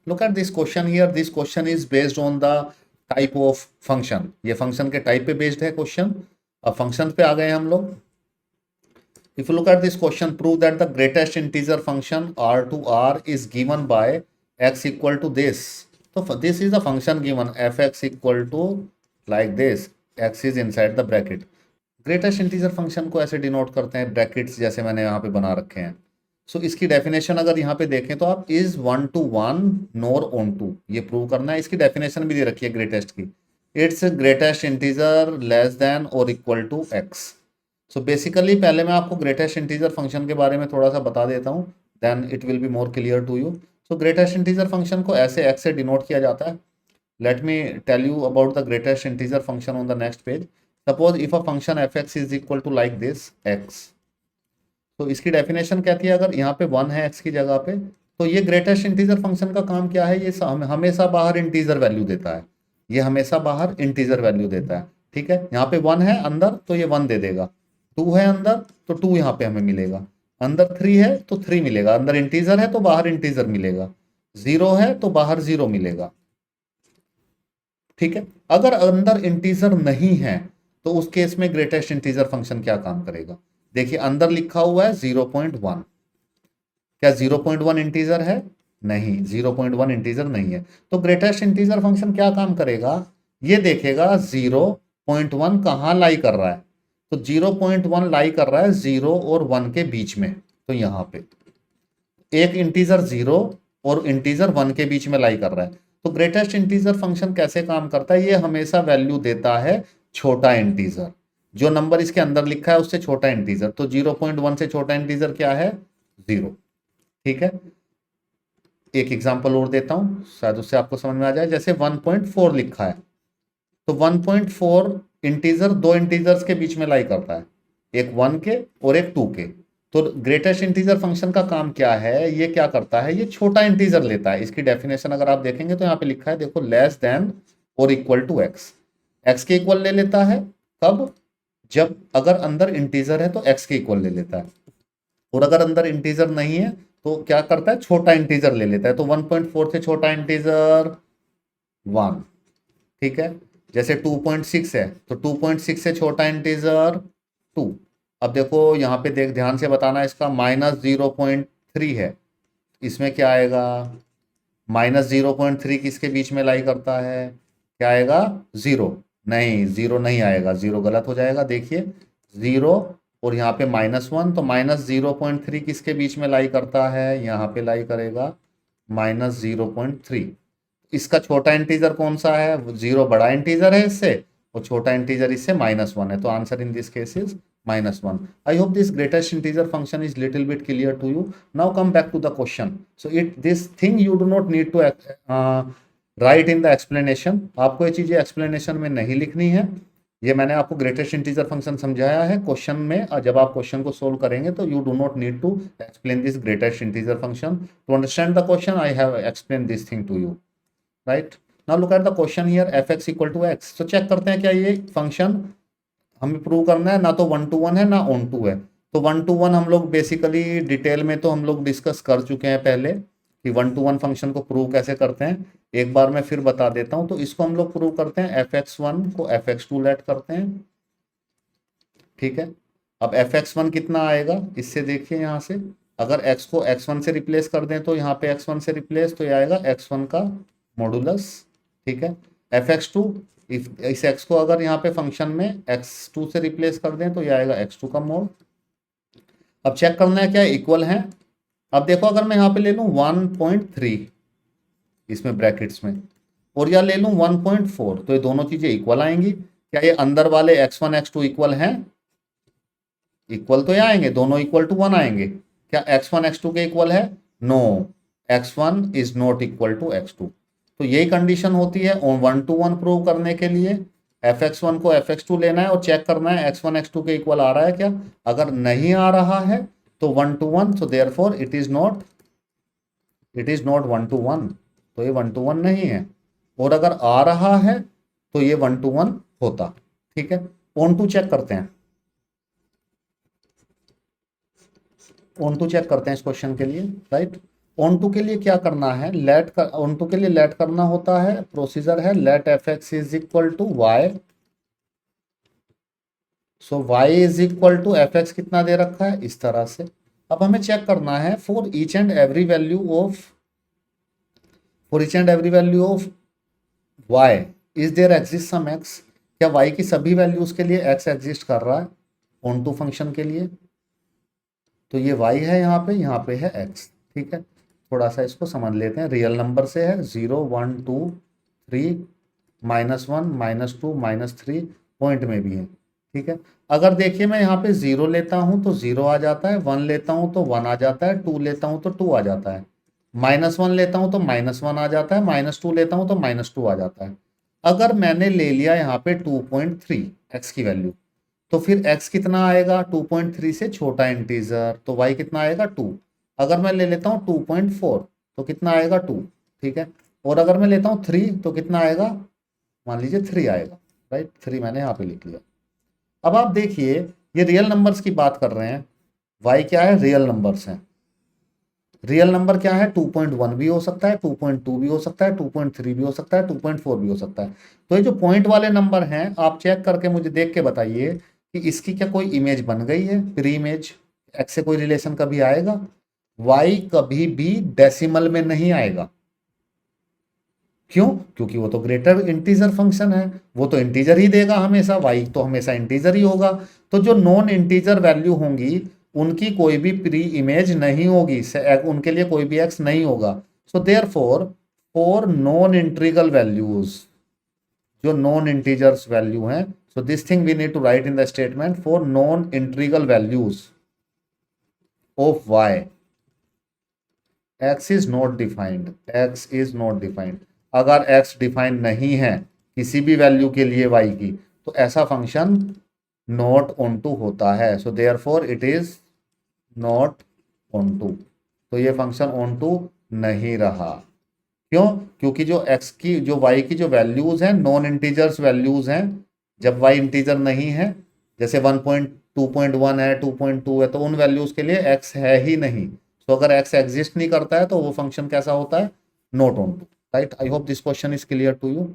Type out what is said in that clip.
Look at this question here, this question is based on the type of function, ये function के type पे based है question. अब function पे आ गए हम लोग। If you look at this question, prove that the greatest integer function r to r is given by x equal to this. So this is the function given fx equal to like this, x is inside the bracket. Greatest integer function को ऐसे denote करते हैं brackets जैसे मैंने यहाँ पे बना रखे हैं। सो इसकी डेफिनेशन अगर यहाँ पे देखें तो आप is 1 to 1 nor onto, ये प्रूव करना है। इसकी डेफिनेशन भी दे रखी है ग्रेटेस्ट की, it's greatest integer less than और equal to X. So basically पहले मैं आपको ग्रेटेस्ट इंटीजर फंक्शन के बारे में थोड़ा सा बता देता हूँ, then it will be more clear to you. So greatest integer function को ऐसे एक्स से डिनोट किया जाता है। Let me tell you about the greatest integer function on the next page. Suppose if a function f x is equal to like this x, तो इसकी definition कहती है अगर यहाँ पे 1 है एक्स की जगह पे, तो ये ग्रेटेस्ट इंटीजर फंक्शन का काम क्या है, ये हमेशा बाहर इंटीजर वैल्यू देता है, ये हमेशा बाहर इंटीजर वैल्यू देता है। ठीक है, यहाँ पे 1 है अंदर तो ये 1 दे देगा, 2 है अंदर तो 2 यहाँ पे हमें मिलेगा, अंदर 3 है तो 3 मिलेगा, अंदर इंटीजर है तो बाहर इंटीजर मिलेगा, 0 है तो बाहर 0 मिलेगा। ठीक है, अगर अंदर इंटीजर नहीं है तो उस केस में ग्रेटेस्ट इंटीजर फंक्शन क्या काम करेगा। देखिए अंदर लिखा हुआ है 0.1, क्या 0.1 इंटीजर है? नहीं, 0.1 इंटीजर नहीं है। तो ग्रेटेस्ट इंटीजर फंक्शन क्या काम करेगा, ये देखेगा 0.1 कहाँ लाई कर रहा है, तो 0.1 लाई कर रहा है 0 और 1 के बीच में, तो यहाँ पे एक इंटीजर 0 और इंटीजर 1 के बीच में लाई कर रहा है। तो ग्रेटेस्ट इंटीजर फंक्शन कैसे काम करता है, ये हमेशा वैल्यू देता है छोटा इंटीजर, जो नंबर इसके अंदर लिखा है उससे छोटा इंटीजर। तो 0.1 से छोटा इंटीजर क्या है, 0। ठीक है, एक एग्जांपल और देता हूं शायद उससे आपको समझ में आ जाए। जैसे 1.4 लिखा है, तो 1.4 इंटीजर दो इंटीजर्स के बीच में लाई करता है, एक 1 के और एक 2 के। तो ग्रेटेस्ट इंटीजर फंक्शन का काम क्या है, ये क्या करता है, ये छोटा इंटीजर लेता है। इसकी डेफिनेशन अगर आप देखेंगे तो यहाँ पे लिखा है, देखो, लेस देन और इक्वल टू एक्स, एक्स के इक्वल ले लेता है। कब? जब अगर अंदर इंटीजर है तो एक्स के इक्वल ले लेता है, और अगर अंदर इंटीजर नहीं है तो क्या करता है, छोटा इंटीजर ले लेता है। तो 1.4 से छोटा इंटीजर 1। ठीक है, जैसे 2.6 है तो 2.6 से छोटा इंटीजर 2। अब देखो यहाँ पे देख, ध्यान से बताना, इसका -0.3 है, इसमें क्या आएगा, -0.3 किसके बीच में लाई करता है, क्या आएगा, 0। नहीं, 0 नहीं आएगा, 0 गलत हो जाएगा। देखिए 0 और यहाँ पे -1, तो -0.3 किसके बीच में लाई करता है, यहाँ पे लाई करेगा -0.3। इसका छोटा इंटीजर कौन सा है, 0 बड़ा इंटीजर है इससे, और छोटा इंटीजर इससे -1 है। तो answer in this case is -1। I hope this greatest integer function is little bit clear to you. Now come back to the question. So this thing you do not need to write in the explanation. आपको ये चीजें explanation में नहीं लिखनी है, ये मैंने आपको ग्रेटेस्ट इंटीजर फंक्शन समझाया है क्वेश्चन में। और जब आप क्वेश्चन को सोल्व करेंगे तो you do not need to explain this greatest integer function. To understand the question I have explain this thing to you, right. Now look at the question here, f x equal to x. तो check करते हैं क्या ये function हमें prove करना है, ना तो 1 to 1 है ना ऑन टू है। तो 1 to 1 हम लोग बेसिकली डिटेल में तो हम लोग डिस्कस कर चुके हैं पहले कि 1 to 1 फंक्शन को प्रूव कैसे करते हैं। एक बार मैं फिर बता देता हूं। तो इसको हम लोग प्रूव करते हैं, fx1 को fx2 लेट करते हैं। ठीक है, अब fx1 कितना आएगा, इससे देखिए यहाँ से, अगर x को x1 से रिप्लेस कर दें तो यहाँ पे x1 से रिप्लेस, तो ये आएगा x1 का मॉडुलस। ठीक है, fx2, इस x को अगर यहाँ पे फंक्शन में x2 से रिप्लेस कर दें तो ये आएगा x2 का मोड। अब चेक करना है क्या इक्वल है। अब देखो अगर मैं यहाँ पे ले लूँ 1.3 इसमें ब्रैकेट्स में, और या ले लूँ 1.4, तो ये दोनों चीजें इक्वल आएंगी। क्या ये अंदर वाले x1 x2 इक्वल हैं? इक्वल तो ये आएंगे, दोनों इक्वल टू 1 आएंगे। क्या x1 x2 के इक्वल है? No, x1 is not equal to x2। तो यही कंडीशन होती है 1 to 1 प्रूव करने के लिए। fx1 को fx2 लेना है और चेक करना है x1 x2 के इक्वल आ रहा है क्या। अगर नहीं आ रहा है तो 1 to 1, so therefore it is not 1 to 1, तो ये 1 to 1 नहीं है। और अगर आ रहा है तो ये 1 to 1 होता। ठीक है, ऑन टू चेक करते हैं, ऑन टू चेक करते हैं इस क्वेश्चन के लिए, राइट। ऑन टू के लिए क्या करना है, ऑन टू के लिए लेट करना होता है, प्रोसीजर है let f x is equal to y. So y is equal to f x कितना दे रखा है इस तरह से। अब हमें चेक करना है for each and every value of y is there exist some x. क्या वाई की सभी वैल्यूज के लिए एक्स एग्जिस्ट कर रहा है ऑन टू फंक्शन के लिए। तो ये y है यहाँ पे है x। ठीक है, थोड़ा सा इसको समझ लेते हैं। रियल नंबर से है 0 1 2 3 -1 -2 -3 पॉइंट में भी है। ठीक है, अगर देखिए मैं यहाँ पे 0 लेता हूँ तो 0 आ जाता है, 1 लेता हूँ तो 1 आ जाता है, 2 लेता हूँ तो 2 आ जाता है, -1 लेता हूँ तो -1 आ जाता है, -2 लेता हूँ तो -2 आ जाता है। अगर मैंने ले लिया यहाँ पे 2.3 x की वैल्यू, तो फिर x कितना आएगा 2.3 से छोटा इंटीजर, तो y कितना आएगा 2। अगर मैं ले लेता हूँ 2.4 तो कितना आएगा 2। ठीक है, और अगर मैं लेता हूँ 3 तो कितना आएगा, मान लीजिए 3 आएगा। राइट, 3 मैंने यहाँ पे लिख लिया। अब आप देखिए ये रियल नंबर्स की बात कर रहे हैं, y क्या है, रियल नंबर्स हैं। रियल नंबर क्या है, 2.1 भी हो सकता है, 2.2 भी हो सकता है, 2.3 भी हो सकता है, 2.4 भी हो सकता है। तो ये जो पॉइंट वाले नंबर हैं आप चेक करके मुझे देख के बताइए कि इसकी क्या कोई इमेज बन गई है, प्री इमेज, एक्स से कोई रिलेशन कभी आएगा। वाई कभी भी डेसिमल में नहीं आएगा। क्यों, क्योंकि वो तो ग्रेटर इंटीजर फंक्शन है, वो तो इंटीजर ही देगा हमेशा, वाई तो हमेशा इंटीजर ही होगा। तो जो नॉन इंटीजर वैल्यू होंगी उनकी कोई भी प्री इमेज नहीं होगी, उनके लिए कोई भी एक्स नहीं होगा। So therefore non integral values, जो नॉन इंटीजर्स वैल्यू हैं, so this thing we need to write in the statement for non integral values of y x is not defined, x is not defined. अगर x defined नहीं है किसी भी value के लिए y की, तो ऐसा फंक्शन नॉट ऑन टू होता है। So therefore it is not onto. तो ये फंक्शन ऑन टू नहीं रहा। क्यों, क्योंकि जो x की जो y की जो वैल्यूज हैं नॉन इंटीजर्स वैल्यूज हैं, जब y इंटीजर नहीं है, जैसे 2.1 है, 2.2 है, तो उन वैल्यूज के लिए x है ही नहीं। तो अगर x एग्जिस्ट नहीं करता है तो वो फंक्शन कैसा होता है, not onto. Right, I hope this question is clear to you.